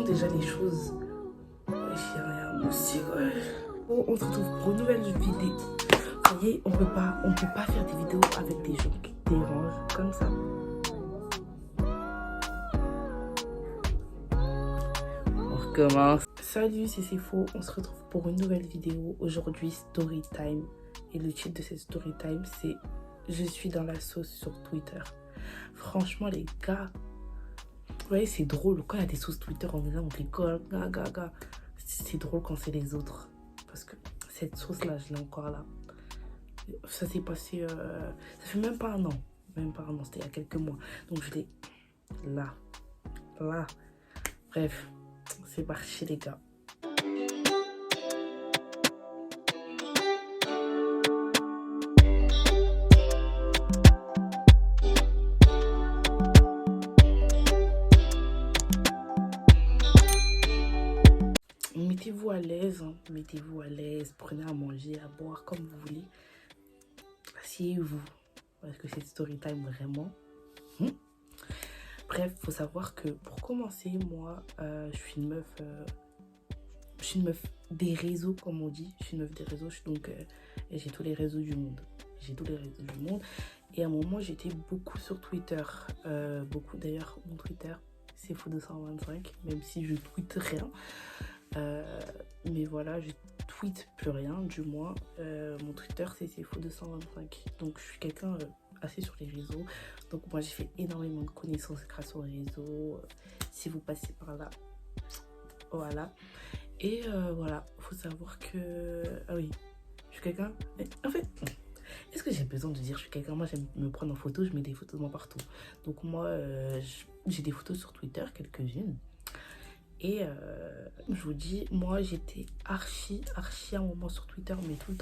déjà les choses. Ouais, j'ai rien aussi, ouais. Oh, on se retrouve pour une nouvelle vidéo. Vous voyez, on peut pas faire des vidéos avec des gens qui dérangent comme ça. On recommence. Salut, c'est faux. On se retrouve pour une nouvelle vidéo. Aujourd'hui, story time. Et le titre de cette story time, c'est Je suis dans la sauce sur Twitter. Franchement, les gars, vous voyez, c'est drôle. Quand il y a des sauces Twitter, on rigole, gaga. C'est drôle quand c'est les autres. Parce que cette sauce-là, je l'ai encore là. Ça s'est passé... ça fait même pas un an. Même pas un an, c'était il y a quelques mois. Donc je l'ai là. Là. Bref, c'est parti les gars. Mettez-vous à l'aise, hein. Mettez-vous à l'aise, prenez à manger, à boire comme vous voulez. Asseyez-vous, parce que c'est story time vraiment. Bref, faut savoir que pour commencer, moi, je suis une meuf des réseaux, comme on dit. Je suis une meuf des réseaux, donc j'ai tous les réseaux du monde. Et à un moment, j'étais beaucoup sur Twitter. Beaucoup d'ailleurs, mon Twitter, c'est faux225, même si je tweete rien. Mais voilà, je tweete plus rien, du moins. Mon Twitter, c'est faux225. Donc, je suis quelqu'un assez sur les réseaux. Donc, moi, j'ai fait énormément de connaissances grâce aux réseaux. Si vous passez par là, voilà. Et voilà, faut savoir que... Ah oui, je suis quelqu'un... En fait, est-ce que j'ai besoin de dire je suis quelqu'un? Moi, j'aime me prendre en photo, je mets des photos de moi partout. Donc, moi, j'ai des photos sur Twitter, quelques-unes. Et je vous dis, moi j'étais archi à un moment sur Twitter, mais tout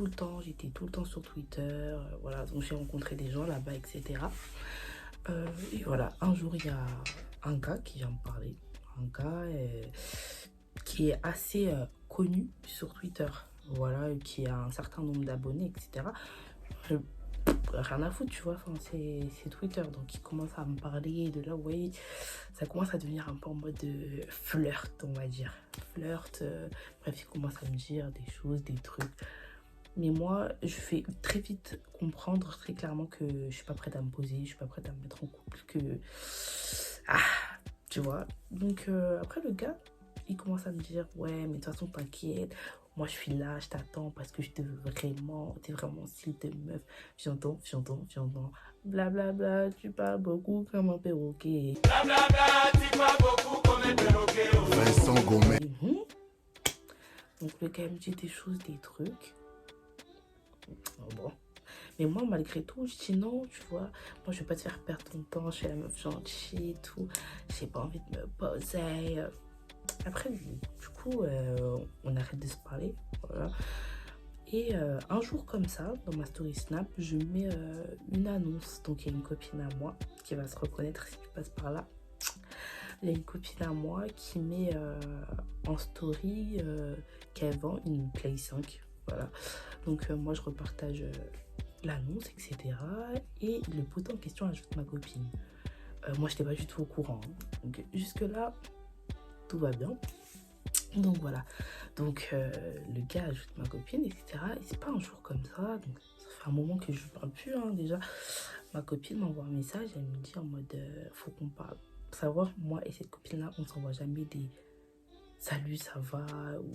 le temps, j'étais tout le temps sur Twitter. Voilà, donc j'ai rencontré des gens là-bas, etc. Et voilà, un jour il y a un gars qui vient me parler, un gars qui est assez connu sur Twitter, voilà, qui a un certain nombre d'abonnés, etc. Rien à foutre, tu vois, enfin, c'est Twitter, donc il commence à me parler de là, ouais, ça commence à devenir un peu en mode flirt, on va dire, bref, il commence à me dire des choses, des trucs, mais moi, je fais très vite comprendre très clairement que je suis pas prête à me poser, je suis pas prête à me mettre en couple, que, tu vois, donc après le gars, il commence à me dire, ouais, mais de toute façon, t'inquiète, moi je suis là, je t'attends parce que je te veux vraiment, t'es vraiment style de meuf. J'entends. Blablabla, tu parles beaucoup comme un perroquet. Blablabla, tu parles beaucoup comme un perroquet. Vincent Gomez. Donc le gars me dit des choses, des trucs. Bon. Mais moi, malgré tout, je dis non, tu vois. Moi, je vais pas te faire perdre ton temps, je suis la meuf gentille et tout. J'ai pas envie de me poser. Après, du coup, on arrête de se parler, voilà. Et un jour comme ça, dans ma story Snap, je mets une annonce. Donc, il y a une copine à moi qui va se reconnaître si tu passes par là. Il y a une copine à moi qui met en story qu'elle vend une Play 5, voilà. Donc, moi, je repartage l'annonce, etc. Et le pote en question ajoute ma copine. Moi, je n'étais pas du tout au courant, hein. Donc, jusque-là, tout va bien. Donc voilà, donc le gars ajoute ma copine, etc. Et c'est pas un jour comme ça, donc ça fait un moment que je parle plus, hein, déjà. Ma copine m'envoie un message, elle me dit en mode faut qu'on parle. Pour savoir, moi et cette copine-là, on s'envoie jamais des salut, ça va, ou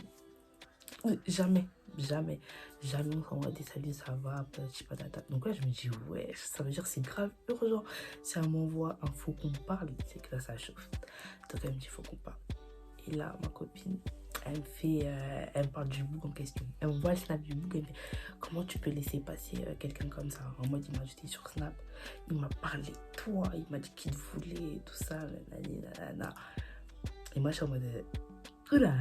jamais on s'envoie des salut, ça va, patati patata. Donc là, je me dis ouais, ça veut dire c'est grave urgent. Si elle m'envoie un faut qu'on parle, c'est que là ça chauffe. Donc elle me dit faut qu'on parle. Et là, ma copine, elle me parle du book en question. Elle me voit le snap du book, elle me dit comment tu peux laisser passer quelqu'un comme ça. En mode, il m'a ajouté sur Snap, il m'a parlé de toi, il m'a dit qu'il te voulait, tout ça, nanana. Et moi, je suis en mode, oula.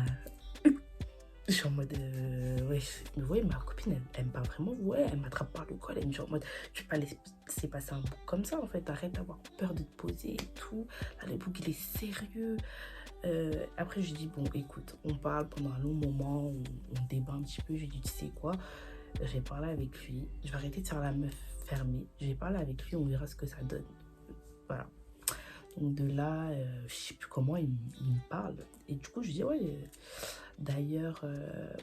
Je suis en mode, ouais, mais ouais, ma copine, elle me parle vraiment, ouais, elle m'attrape par le col, elle me dit en mode, tu peux pas laisser passer un book comme ça, en fait, arrête d'avoir peur de te poser et tout. Là, le book, il est sérieux. Après, je dis, bon, écoute, on parle pendant un long moment, on débat un petit peu. Je dis, tu sais quoi, je vais parler avec lui, je vais arrêter de faire la meuf fermée, je vais parler avec lui, on verra ce que ça donne. Voilà. Donc de là, je sais plus comment il me parle. Et du coup, je dis ouais. D'ailleurs,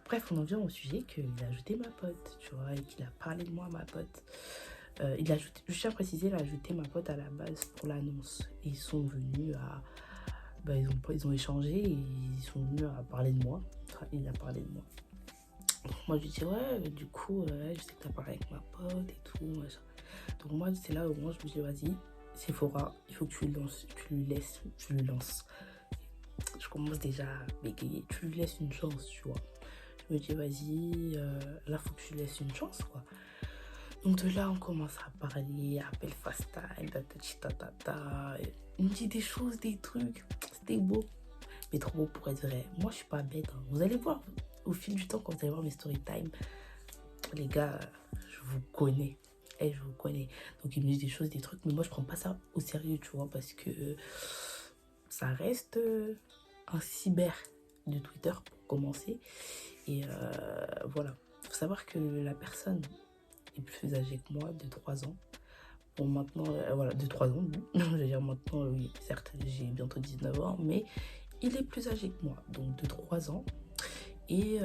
bref, on en vient au sujet qu'il a ajouté ma pote, tu vois, et qu'il a parlé de moi à ma pote. Il a ajouté, je tiens à préciser, il a ajouté ma pote à la base pour l'annonce. Et ils sont venus à... Bah, ils ont échangé et ils sont venus à parler de moi. Enfin, il a parlé de moi. Donc moi, je lui dis, ouais, du coup, je sais que t'as parlé avec ma pote et tout, machin. Donc moi, c'est là où moi, je me dis, vas-y, Sephora, il faut que tu lui lances. Je commence déjà à bégayer, tu lui laisses une chance, tu vois. Je me dis, vas-y, là, faut que tu lui laisses une chance, quoi. Donc de là, on commence à parler, appel fast time, tatata. Il me dit des choses, des trucs, c'était beau, mais trop beau pour être vrai. Moi, je suis pas bête, hein. Vous allez voir, au fil du temps, quand vous allez voir mes story time, les gars, je vous connais. Et je vous connais. Donc, il me dit des choses, des trucs, mais moi, je prends pas ça au sérieux, tu vois, parce que ça reste un cyber de Twitter pour commencer. Et voilà. Il faut savoir que la personne est plus âgée que moi, de 3 ans. Bon, maintenant, voilà, de 3 ans, je veux dire maintenant, oui, certes, j'ai bientôt 19 ans, mais il est plus âgé que moi, donc de 3 ans. Et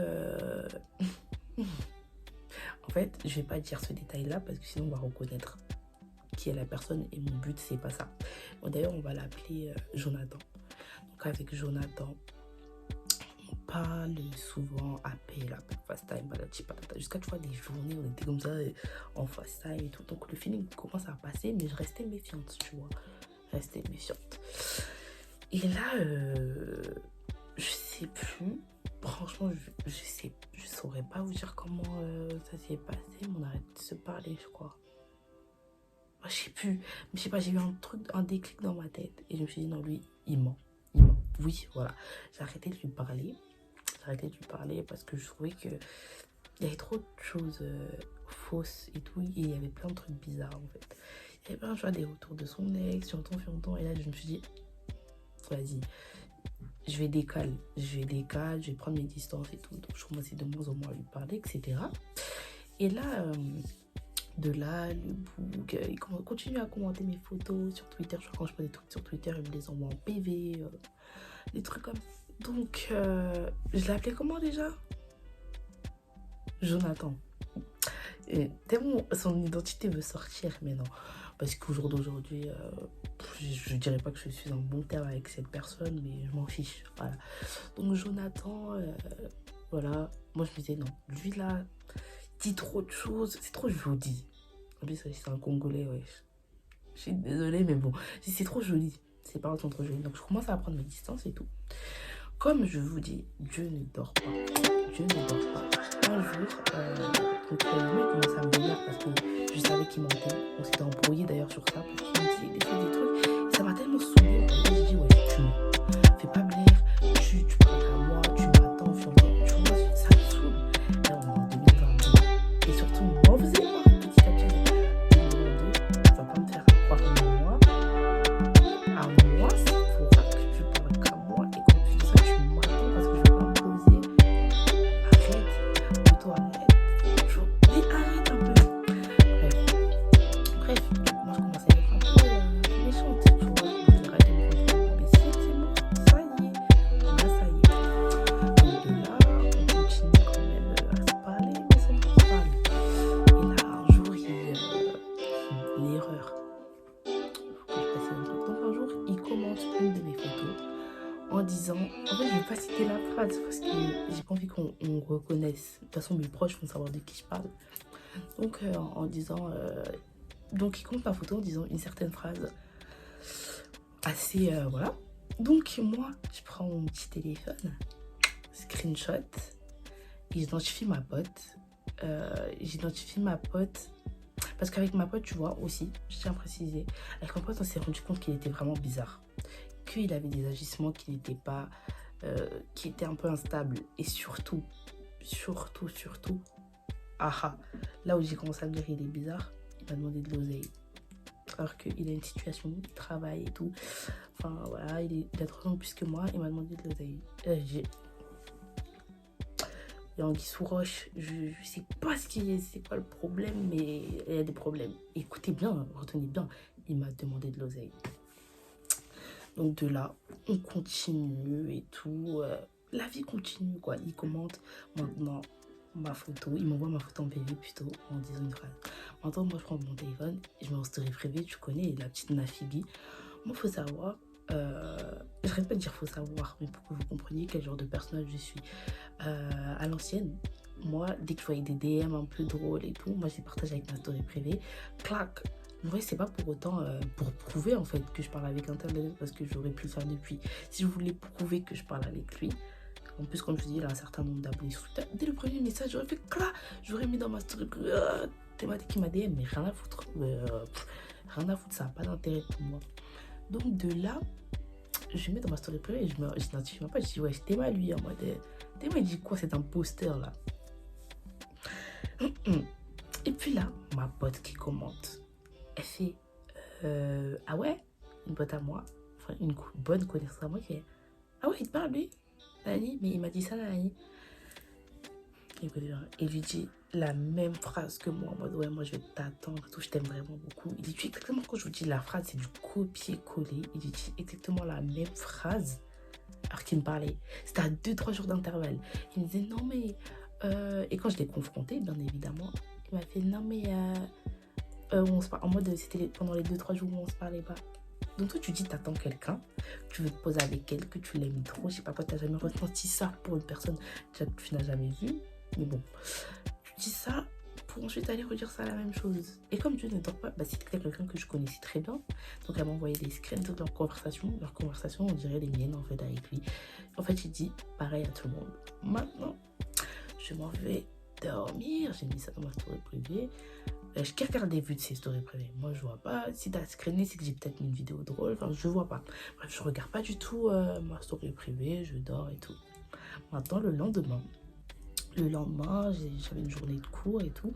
en fait, je vais pas dire ce détail-là parce que sinon on va reconnaître qui est la personne et mon but, c'est pas ça. Bon, d'ailleurs, on va l'appeler Jonathan. Donc, avec Jonathan, on parle souvent, appel, fast time, patata. Jusqu'à, tu vois, des journées, on était comme ça en fast time et tout. Donc, le feeling commence à passer, mais je restais méfiante, tu vois. Restais méfiante. Et là, je sais plus. Franchement, je saurais pas vous dire comment ça s'est passé, mais on arrête de se parler, je crois. Moi, je sais plus. Mais je sais pas, j'ai eu un déclic dans ma tête. Et je me suis dit, non, lui, il ment. Oui, voilà. J'ai arrêté de lui parler. Parce que je trouvais que il y avait trop de choses fausses et tout. Et il y avait plein de trucs bizarres, en fait. Il y avait plein de choses, des retours de son ex, j'entends. Et là, je me suis dit, vas-y. Je vais décaler, je vais prendre mes distances et tout. Donc, je commençais de moins en moins à lui parler, etc. Et là, de là, le bouc, il continue à commenter mes photos sur Twitter. Je crois que quand je prends des trucs sur Twitter, il me les envoie en PV, des trucs comme ça. Donc, je l'ai appelé comment déjà? Jonathan. Et tellement son identité veut sortir, mais non. Parce qu'au jour d'aujourd'hui, je dirais pas que je suis en bon terme avec cette personne, mais je m'en fiche. Voilà. Donc Jonathan, voilà. Moi je me disais non, lui là, dit trop de choses, c'est trop joli. En plus, c'est un Congolais, ouais. Je suis désolée, mais bon, c'est trop joli. Ses paroles sont trop jolies. Donc je commence à prendre mes distances et tout. Comme je vous dis, Dieu ne dort pas. Dieu ne dort pas. Un jour, donc lui commence à me venir parce que je savais qu'il mentait. On s'était embrouillé d'ailleurs sur ça parce qu'il me disait des trucs. Et ça m'a tellement saoulée. J'ai dit, ouais, tu mens. Fais pas blaire. Tu parles à moi. Tu m'attends. Tu vois, ça me saoule. Là, on est en 2022. Et surtout, moi, vous allez voir, petit à petit, 2022, tu vas pas me faire croire à moi. À moi, c'est pour que tu parles qu'à moi. Et quand tu dis ça, tu m'attends parce que je vais pas m'imposer. Arrête. Plutôt arrête. Mais arrête un peu. Bref, moi je commençais à être un peu méchante, tu vois. Je vais arrêter de me prendre mais c'est bon, ça y est. Là, ça y est. Donc de là, on continue quand même à se parler, mais sans trop se parler. Et là, un jour, l'erreur. Faut que je fasse un truc. Donc un jour, il commente une de mes photos en disant, en fait, je vais pas citer la phrase parce que j'ai pas envie qu'on reconnaisse. De toute façon, mes proches vont savoir de qui je parle. Donc, en disant... donc, il compte ma photo en disant une certaine phrase assez... voilà. Donc, moi, je prends mon petit téléphone, screenshot, et j'identifie ma pote. Parce qu'avec ma pote, tu vois, aussi, je tiens à préciser, avec ma pote, on s'est rendu compte qu'il était vraiment bizarre. Qu'il avait des agissements qui n'étaient pas... qui étaient un peu instables. Et surtout, là où j'ai commencé à me dire qu'il est bizarre, il m'a demandé de l'oseille. Alors qu'il a une situation, il travaille et tout. Enfin voilà, il a 3 ans plus que moi, il m'a demandé de l'oseille. Et Anguille sous roche, je sais pas c'est quoi le problème, mais il y a des problèmes. Écoutez bien, retenez bien, il m'a demandé de l'oseille. Donc de là, on continue et tout. La vie continue, quoi. Il commente maintenant ma photo. Il m'envoie ma photo en PV plutôt en disant une phrase. Maintenant, moi, je prends mon téléphone et je mets en story privée. Tu connais la petite Nafibi. Moi, faut savoir... j'arrête pas de dire faut savoir, mais pour que vous compreniez quel genre de personnage je suis. À l'ancienne, moi, dès que je voyais des DM un peu drôles et tout, moi, je les partage avec ma story privée. Clac! En vrai, c'est pas pour autant pour prouver en fait que je parle avec Internet, parce que j'aurais pu le faire depuis. Si je voulais prouver que je parle avec lui, en plus, comme je dis, il a un certain nombre d'abonnés sur Twitter. Dès le premier message, j'aurais fait clac, j'aurais mis dans ma story privée, thématique qui m'a DM, mais rien à foutre. Rien à foutre, ça n'a pas d'intérêt pour moi. Donc de là, je mets dans ma story privée et je n'identifie même pas. Je dis, ouais, c'était Théma lui, en mode. Théma, il dit quoi, c'est un poster là. Et puis là, ma pote qui commente, elle fait, ah ouais, une pote à moi, enfin une bonne connaissance à moi qui est, ah ouais, il te parle lui, Nani, mais il m'a dit ça, Nani. Et lui dit la même phrase que moi, en mode ouais, moi je vais t'attendre, tout, je t'aime vraiment beaucoup. Il dit exactement, quand je vous dis la phrase, c'est du copier-coller. Il dit exactement la même phrase alors qu'il me parlait. C'était à 2-3 jours d'intervalle. Il me disait non mais et quand je l'ai confronté, bien évidemment, il m'a fait non mais on se parle en mode c'était pendant les 2-3 jours où on se parlait pas. Donc toi tu dis t'attends quelqu'un, tu veux te poser avec elle, que tu l'aimes trop, je sais pas quoi, t'as jamais ressenti ça pour une personne que tu n'as jamais vue, mais bon, tu dis ça pour ensuite aller redire ça la même chose. Et comme Dieu ne dort pas, bah c'était quelqu'un que je connaissais très bien, donc elle m'a envoyé des screens de leur conversation on dirait les miennes en fait avec lui. En fait il dit pareil à tout le monde. Maintenant je m'en vais dormir, j'ai mis ça dans ma story privée. Qui regarde des vues de ces stories privées? Moi je vois pas. Si t'as screené, c'est que j'ai peut-être mis une vidéo drôle, enfin je vois pas. Bref, je regarde pas du tout ma story privée, je dors et tout. Maintenant le lendemain j'avais une journée de cours et tout,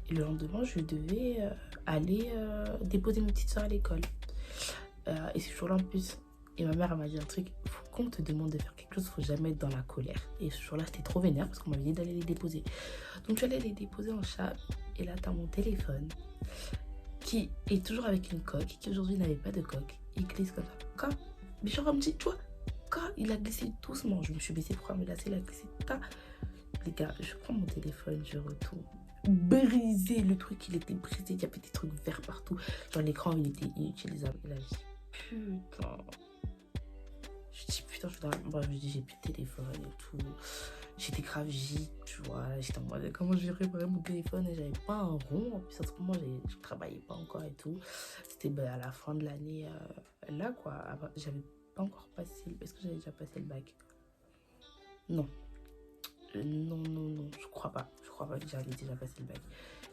et le lendemain je devais aller déposer mes petites soeurs à l'école, et ce jour-là en plus, et ma mère elle m'a dit un truc, quand on te demande de faire quelque chose, faut jamais être dans la colère. Et ce jour-là j'étais trop vénère parce qu'on m'avait dit d'aller les déposer, donc j'allais les déposer en chat. Et là t'as mon téléphone qui est toujours avec une coque, qui aujourd'hui n'avait pas de coque, il glisse comme ça, quand mais genre un petit, tu vois, quand il a glissé doucement, je me suis baissée pour me lasser, il a glissé, quand les gars, je prends mon téléphone, je retourne, brisé, le truc il était brisé, il y avait des trucs verts partout, genre l'écran il était inutilisable. Et là je dis putain, je dis j'ai plus de téléphone et tout, j'étais grave gîte, tu vois, j'étais en mode comment je vais réparer mon téléphone, et j'avais pas un rond, en plus à ce moment je travaillais pas encore et tout, c'était à la fin de l'année là quoi, j'avais pas encore passé, est-ce que j'avais déjà passé le bac? Non, non, je crois pas que j'avais déjà passé le bac.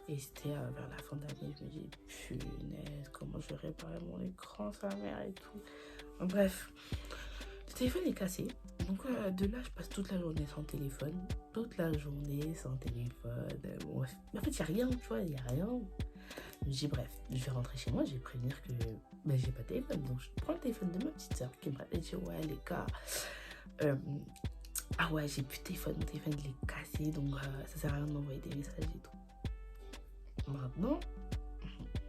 Et c'était vers la fin de l'année, je me dis punaise, comment je vais réparer mon écran, sa mère et tout. Bref, le téléphone est cassé, donc de là je passe toute la journée sans téléphone, bon, en fait il n'y a rien, tu vois, il n'y a rien. Je me dis bref, je vais rentrer chez moi, je vais prévenir que j'ai pas de téléphone, donc je prends le téléphone de ma petite soeur qui me dit ouais les gars, ah ouais j'ai plus de téléphone, mon téléphone il est cassé, donc ça sert à rien de m'envoyer des messages et tout. Maintenant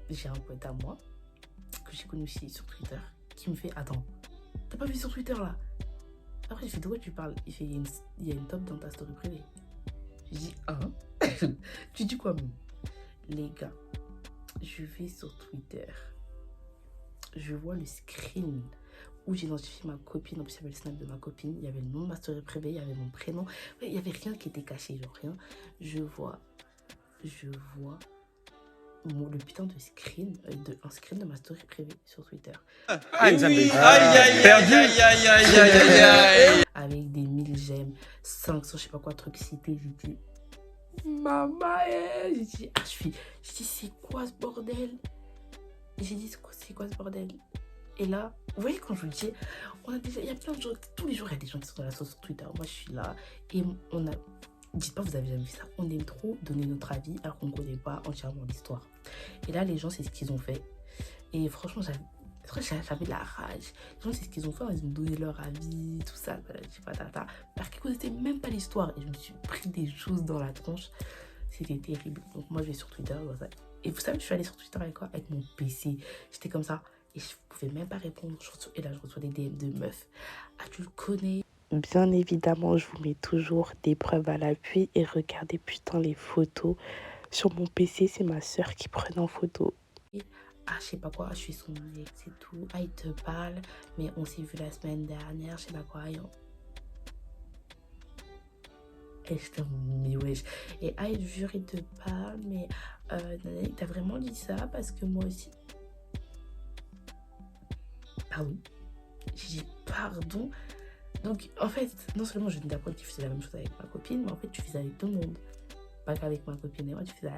j'ai un pote à moi que j'ai connu aussi sur Twitter qui me fait attends, t'as pas vu sur Twitter là? Après je fais de quoi tu parles? Il fait il y a une top dans ta story privée. Je dis hein? Tu dis quoi même? Les gars, je vais sur Twitter, je vois le screen où j'identifiais ma copine, en plus il y avait le snap de ma copine, il y avait le nom de ma story privée, il y avait mon prénom, il y avait rien qui était caché, genre rien. Je vois le putain de screen, un screen de ma story privée sur Twitter. Avec des 1000 j'aime, 500 je sais pas quoi trucs cités, je dis maman, j'ai dit c'est quoi ce bordel? J'ai dit c'est quoi ce bordel? Et là, vous voyez quand je vous le dis, il y a plein de gens, tous les jours il y a des gens qui sont dans la sauce sur Twitter, moi je suis là, et dites pas vous avez jamais vu ça, on aime trop donner notre avis alors qu'on ne connaît pas entièrement l'histoire. Et là les gens c'est ce qu'ils ont fait, et franchement j'avais de la rage. Les gens c'est ce qu'ils ont fait, ils ont donné leur avis, tout ça, je sais pas, alors qu'ils connaissaient même pas l'histoire, et je me suis pris des choses dans la tronche, c'était terrible. Donc moi je vais sur Twitter, et vous savez je suis allée sur Twitter avec quoi? Avec mon PC, j'étais comme ça, Et je pouvais même pas répondre. Et là, je reçois des DM de meufs. Ah, tu le connais? Bien évidemment, je vous mets toujours des preuves à l'appui. Et regardez, putain, les photos. Sur mon PC, c'est ma soeur qui prenait en photo. Ah, je sais pas quoi, je suis son ex et tout. Ah, il te parle, mais on s'est vu la semaine dernière, je sais pas quoi. Et je te mais wesh. Et ah, il jure, il te parle, mais t'as vraiment dit ça parce que moi aussi. Pardon. J'ai dit pardon. Donc, en fait, non seulement je viens d'apprendre que tu faisais la même chose avec ma copine, mais en fait, tu faisais avec tout le monde. Pas qu'avec ma copine et moi, tu faisais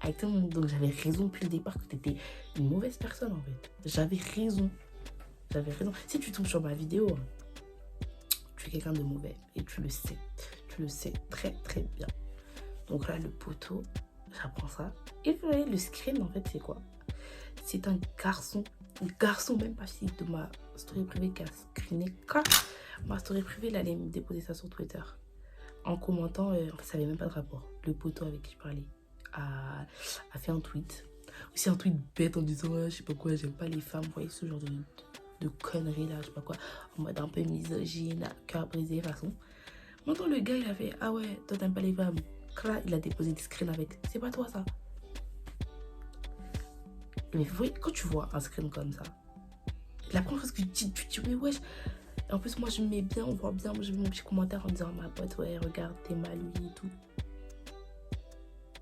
avec tout le monde. Donc, j'avais raison depuis le départ que tu étais une mauvaise personne, en fait. J'avais raison. J'avais raison. Si tu tombes sur ma vidéo, tu es quelqu'un de mauvais et tu le sais. Tu le sais très, très bien. Donc là, le poteau, j'apprends ça. Et vous voyez, le screen, en fait, c'est quoi? C'est un garçon même pas physique de ma story privée qui a screené ma story privée. Il allait me déposer ça sur Twitter en commentant, en fait ça avait même pas de rapport. Le poteau avec qui je parlais a fait un tweet, aussi un tweet bête en disant je sais pas quoi, j'aime pas les femmes, vous voyez, ce genre de conneries là, je sais pas quoi, en mode un peu misogyne, cœur brisé façon. Maintenant le gars il a fait ah ouais, toi t'aimes pas les femmes, là il a déposé des screens avec, c'est pas toi ça. Mais vous voyez, quand tu vois un screen comme ça, la première chose que tu dis mais wesh. Et en plus moi je me mets bien, on voit bien, je mets mon petit commentaire en disant ma pote ouais regarde t'es mal lui et tout.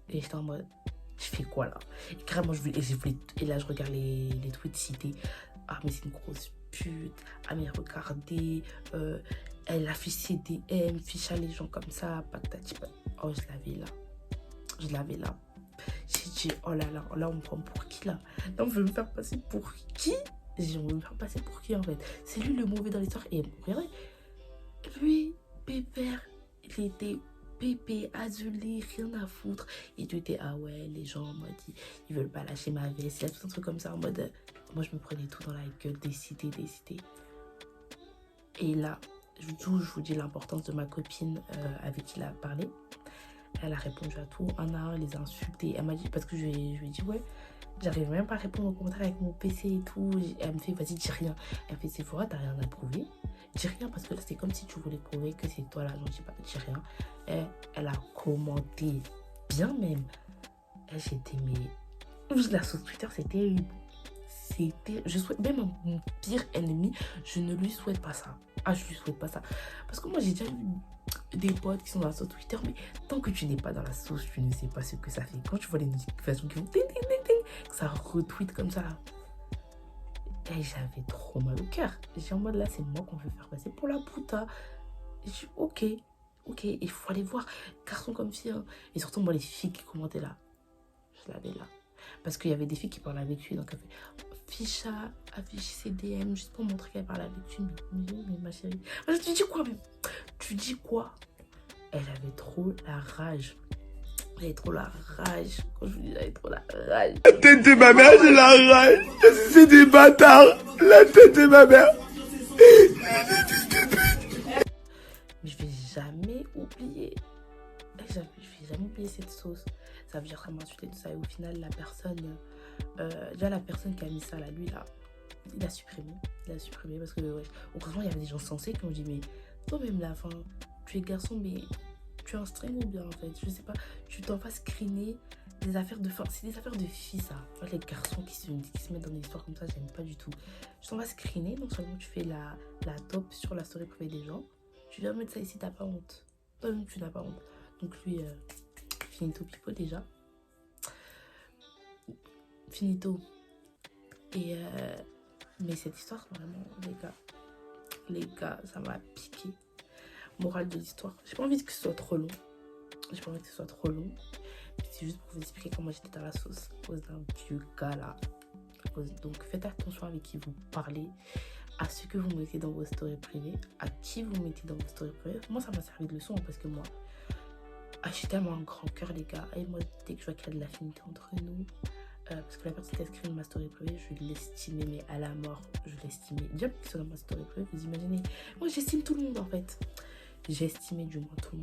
Et j'étais en mode je fais quoi là? Et carrément et là je regarde les tweets cités. Ah mais c'est une grosse pute. Ah mais regardez, elle affiche ses DM, fiche à les gens comme ça, patati patata. Oh je l'avais là. J'ai dit oh là on me prend pour qui là? Là on veut me faire passer pour qui? J'ai envie de me faire passer pour qui en fait? C'est lui le mauvais dans l'histoire. Et regardez, lui, pépère, il était pépé, azulé, rien à foutre. Et tu étais, ah ouais, les gens en mode, ils veulent pas lâcher ma veste. Il y a tout un truc comme ça en mode, moi je me prenais tout dans la gueule, des cités. Et là, je vous dis l'importance de ma copine avec qui il a parlé. Elle a répondu à tout, un à un, les a insultés. Elle m'a dit, parce que je lui ai dit, ouais, j'arrive même pas à répondre aux commentaires avec mon PC et tout. Elle me fait, vas-y, dis rien. Elle me fait, Sephora, t'as rien à prouver. Dis rien, parce que là, c'est comme si tu voulais prouver que c'est toi là. Non, je dis pas, dis rien. Et elle a commenté, bien même. Et j'étais, mais la sauce Twitter, c'est terrible. Je souhaite, même à mon pire ennemi, je ne lui souhaite pas ça. Ah, je lui souhaite pas ça. Parce que moi, j'ai déjà eu des potes qui sont dans la sauce Twitter, mais tant que tu n'es pas dans la sauce, tu ne sais pas ce que ça fait. Quand tu vois les notifications qui vont ça retweet comme ça. Et j'avais trop mal au cœur. J'ai en mode là, c'est moi qu'on veut faire passer pour la puta. Et je suis ok, il faut aller voir garçon comme fille. Hein. Et surtout, moi, les filles qui commentaient là, je l'avais là. Parce qu'il y avait des filles qui parlaient avec lui, donc elle fait Ficha, affiche ses DM juste pour montrer qu'elle parle avec lui. Mais ma chérie, tu dis quoi même? Tu dis quoi? Elle avait trop la rage. Elle avait trop la rage. Quand je vous dis, elle avait trop la rage. La tête de ma mère, j'ai la rage. C'est des bâtards. La tête de ma mère. Mais je vais jamais oublier. Je vais jamais oublier cette sauce. Ça veut dire ça m'a insulté tout ça. Et au final, la personne, déjà la personne qui a mis ça là, lui là, il a supprimé. Parce que, ouais, heureusement, il y avait des gens sensés qui ont dit, mais toi-même là, enfin, tu es garçon, mais tu es un string ou bien en fait, je sais pas, tu t'en fasses screener des affaires de fin. C'est des affaires de filles ça. Enfin, les garçons qui se mettent dans des histoires comme ça, j'aime pas du tout. Tu t'en vas screener, non seulement tu fais la top sur la story privée des gens, tu viens mettre ça ici, t'as pas honte. Toi-même, tu n'as pas honte. Donc lui, finito pipo déjà. Finito. Et mais cette histoire, vraiment, les gars, ça m'a piqué. Morale de l'histoire. J'ai pas envie que ce soit trop long. C'est juste pour vous expliquer comment j'étais dans la sauce à cause d'un vieux gars là. Donc faites attention avec qui vous parlez, à ce que vous mettez dans vos stories privées, à qui vous mettez dans vos stories privées. Moi, ça m'a servi de leçon parce que moi, je suis tellement un grand cœur, les gars. Et moi, dès que je vois qu'il y a de l'affinité entre nous, parce que la personne qui a screen ma story privée, je l'estimais, mais à la mort, je l'estimais. Déjà, que sur ma story privée, vous imaginez, moi, j'estime tout le monde en fait. J'estimais du moins tout le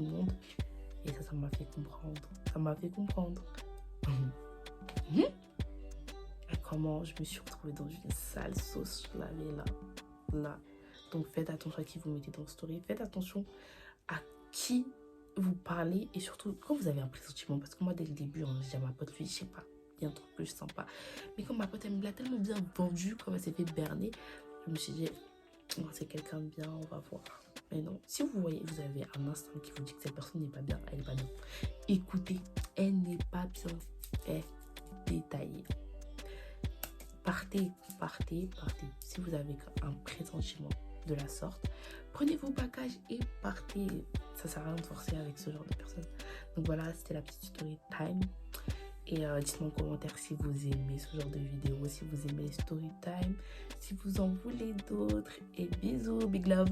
monde. Et ça m'a fait comprendre. vraiment, je me suis retrouvée dans une sale sauce. Je l'avais là. Donc faites attention à qui vous mettez dans le story. Faites attention à qui vous parlez. Et surtout, quand vous avez un pressentiment. Parce que moi, dès le début, on dit à ma pote, lui, je sais pas, il y a un truc que je sens pas. Mais quand ma pote, elle me l'a tellement bien vendu, comme elle s'est fait berner, je me suis dit, oh, c'est quelqu'un de bien, on va voir. Mais non, si vous voyez, vous avez un instinct qui vous dit que cette personne n'est pas bien, elle n'est pas bien. Écoutez, elle n'est pas bien. Elle est détaillée. Partez. Si vous avez un pressentiment de la sorte, prenez vos bagages et partez. Ça sert à rien de forcer avec ce genre de personnes. Donc voilà, c'était la petite story time. Et dites-moi en commentaire si vous aimez ce genre de vidéo, si vous aimez les story time, si vous en voulez d'autres. Et bisous, big love.